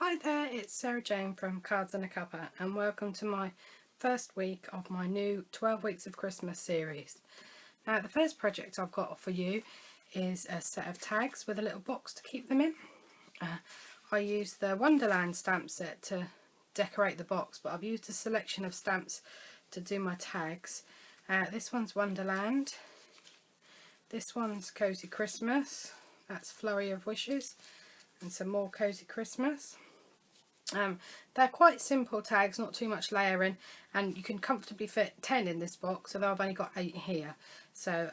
Hi there, it's Sarah Jane from Cards and a Cuppa, and welcome to my first week of my new 12 Weeks of Christmas series. Now, the first project I've got for you is a set of tags with a little box to keep them in. I used the Wonderland stamp set to decorate the box, but I've used a selection of stamps to do my tags. This one's Wonderland, this one's Cozy Christmas, that's Flurry of Wishes, and some more Cozy Christmas. They're quite simple tags, not too much layering, and you can comfortably fit 10 in this box, although I've only got 8 here. So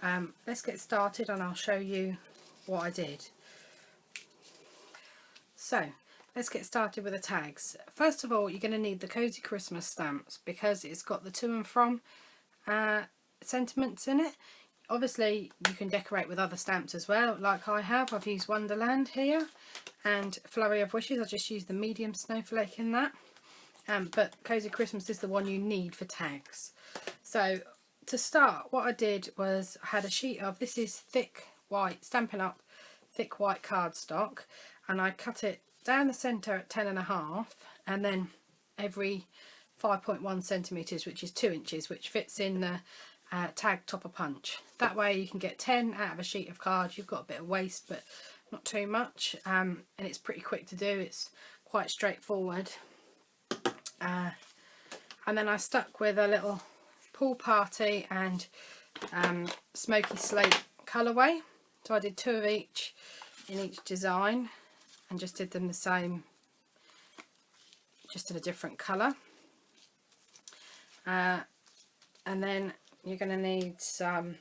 let's get started and I'll show you what I did. So let's get started with the tags. First of all, you're going to need the Cozy Christmas stamps because it's got the to and from sentiments in it. Obviously you can decorate with other stamps as well, like I have. I've used Wonderland here and Flurry of Wishes. I just used the medium snowflake in that, but Cozy Christmas is the one you need for tags. So to start, what I did was I had a sheet of, this is thick white, Stampin' Up! Thick white cardstock, and I cut it down the centre at 10.5 and then every 5.1 centimetres, which is 2 inches, which fits in the tag topper punch. That way you can get 10 out of a sheet of card. You've got a bit of waste but not too much, and it's pretty quick to do. It's quite straightforward. And then I stuck with a little pool party and smoky slate colourway, so I did 2 of each in each design and just did them the same, just in a different colour. And then you're going to need some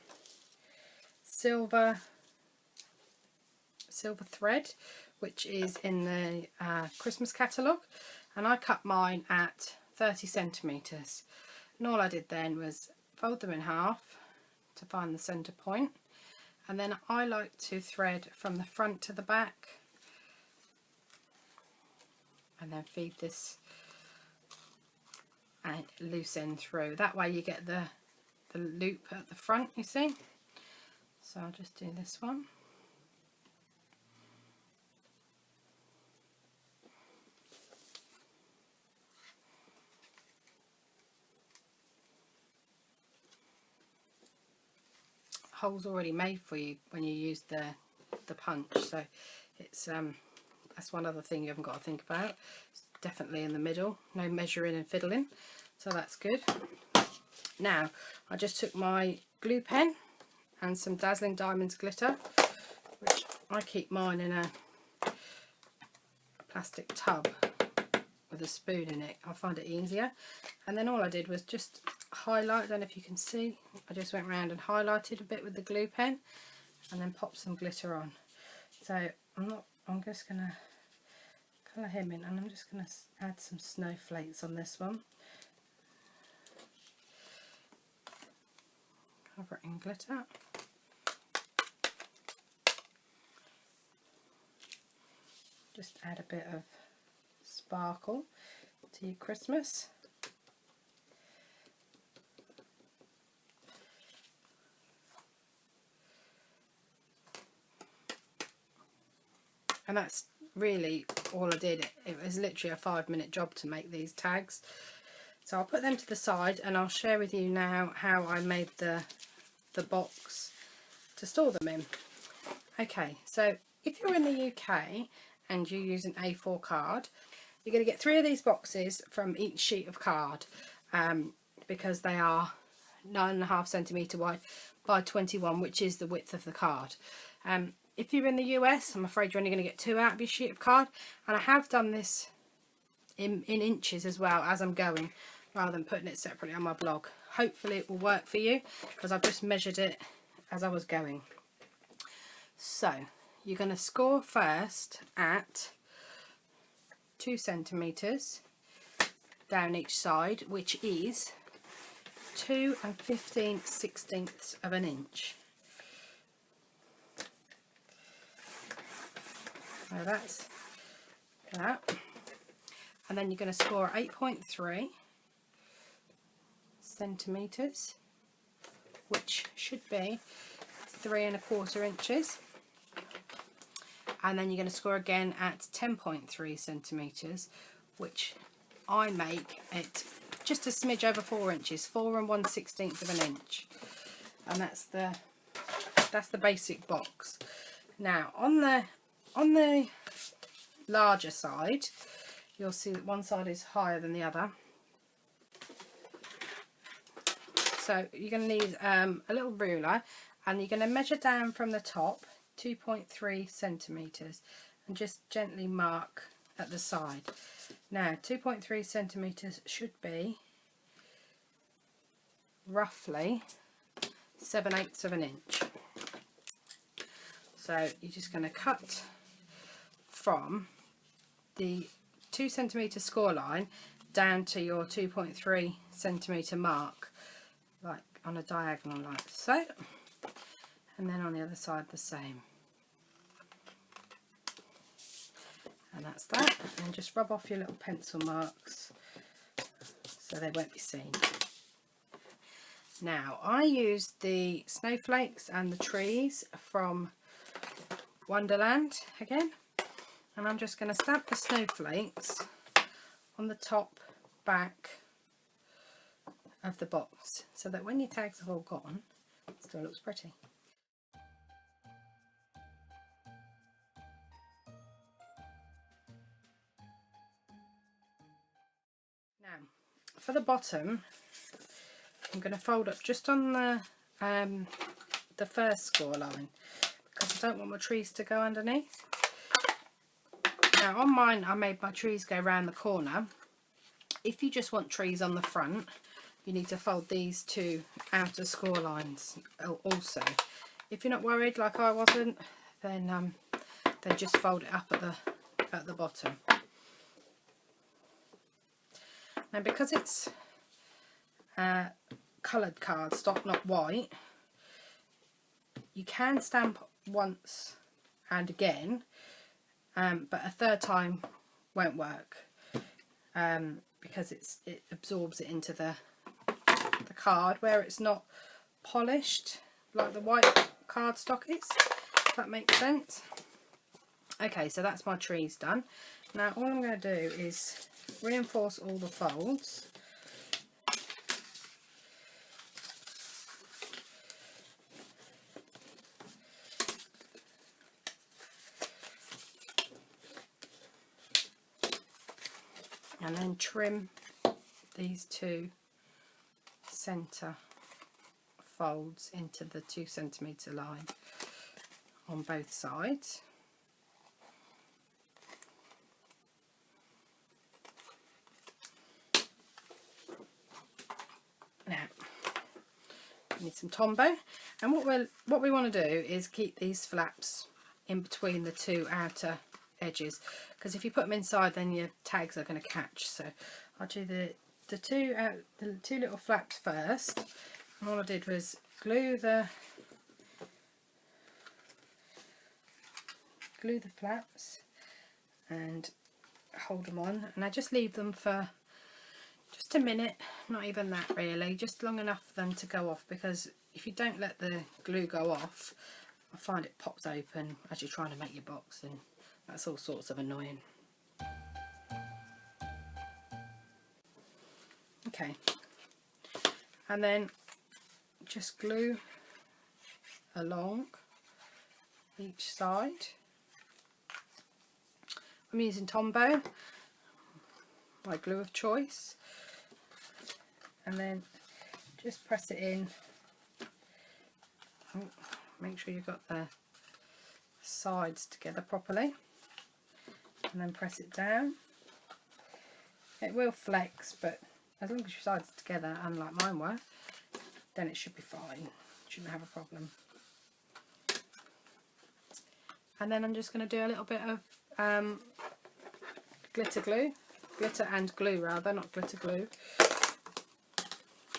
silver thread, which is in the Christmas catalogue, and I cut mine at 30 centimetres. And all I did then was fold them in half to find the centre point, and then I like to thread from the front to the back and then feed this loose end through. That way you get the loop at the front, you see. So I'll just do this one. Holes already made for you when you use the punch, so it's that's one other thing you haven't got to think about. It's definitely in the middle, no measuring and fiddling, so that's good. Now I just took my glue pen and some Dazzling Diamonds glitter, which I keep mine in a plastic tub with a spoon in it. I find it easier. And then all I did was just highlight. I don't know if you can see, I just went around and highlighted a bit with the glue pen and then popped some glitter on. So I'm just going to colour him in, and I'm just going to add some snowflakes on this one. Cover it in glitter. Just add a bit of sparkle to your Christmas. And that's really all I did. It was literally a 5-minute job to make these tags. So I'll put them to the side and I'll share with you now how I made the box to store them in. Okay, so if you're in the UK and you use an A4 card, you're going to get 3 of these boxes from each sheet of card, because they are 9.5 centimetre wide by 21, which is the width of the card. If you're in the US, I'm afraid you're only going to get 2 out of your sheet of card, and I have done this in inches as well as I'm going, rather than putting it separately on my blog. Hopefully it will work for you, because I've just measured it as I was going. So you're going to score first at 2 centimetres down each side, which is 2 15/16 of an inch. So that's that. And then you're going to score 8.3 centimetres, which should be 3 1/4 inches. and then you're going to score again at 10.3 centimetres, which I make it just a smidge over 4 inches, 4 1/16 of an inch, and that's the basic box. Now on the larger side, you'll see that one side is higher than the other, so you're going to need a little ruler, and you're going to measure down from the top 2.3 centimetres and just gently mark at the side. Now 2.3 centimetres should be roughly 7/8 of an inch. So you're just going to cut from the 2 centimetre score line down to your 2.3 centimetre mark, like on a diagonal like so, and then on the other side the same. And that's that, and just rub off your little pencil marks so they won't be seen. Now I used the snowflakes and the trees from Wonderland again, and I'm just going to stamp the snowflakes on the top back of the box so that when your tags have all gone, it still looks pretty. Now for the bottom, I'm going to fold up just on the first score line, because I don't want my trees to go underneath. Now on mine I made my trees go around the corner. If you just want trees on the front, you need to fold these two outer score lines also. If you're not worried like I wasn't, then just fold it up at the bottom. Now because it's coloured cardstock, not white, you can stamp once and again, but a third time won't work, because it absorbs it into the card where it's not polished like the white cardstock is, if that makes sense. Okay, so that's my trees done. Now all I'm going to do is reinforce all the folds. And then trim these two centre folds into the 2 centimetre line on both sides. Now we need some Tombow, and what we want to do is keep these flaps in between the two outer edges, because if you put them inside then your tags are going to catch. So I'll do the two little flaps first, and all I did was glue the flaps and hold them on, and I just leave them for just a minute, not even that really, just long enough for them to go off, because if you don't let the glue go off, I find it pops open as you're trying to make your box, and that's all sorts of annoying. Okay, and then just glue along each side. I'm using Tombow, my glue of choice, and then just press it in. Oh, make sure you've got the sides together properly, and then press it down. It will flex, but as long as your sides are together, unlike mine were, then it should be fine. Shouldn't have a problem. And then I'm just going to do a little bit of glitter and glue rather, not glitter glue,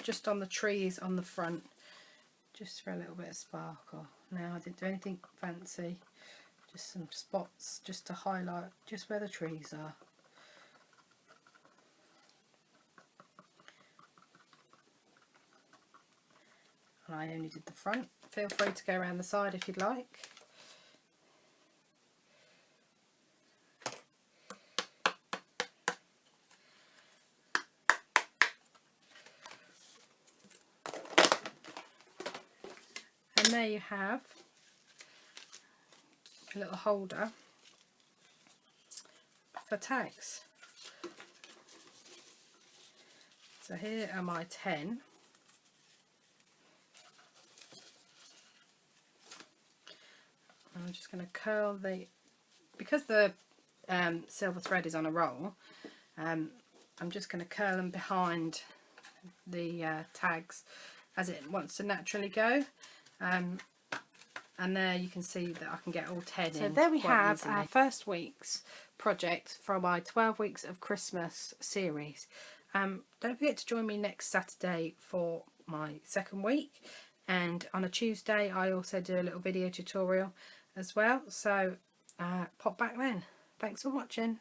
just on the trees on the front, just for a little bit of sparkle. Now I didn't do anything fancy, just some spots just to highlight just where the trees are. And I only did the front. Feel free to go around the side if you'd like. And there you have a little holder for tags. So here are my 10. I'm just going to curl because the silver thread is on a roll, I'm just going to curl them behind the tags as it wants to naturally go. And there you can see that I can get all 10 in. So there we have easily. Our first week's project from my 12 weeks of Christmas series. Don't forget to join me next Saturday for my second week, and on a Tuesday I also do a little video tutorial as well, so pop back then. Thanks for watching.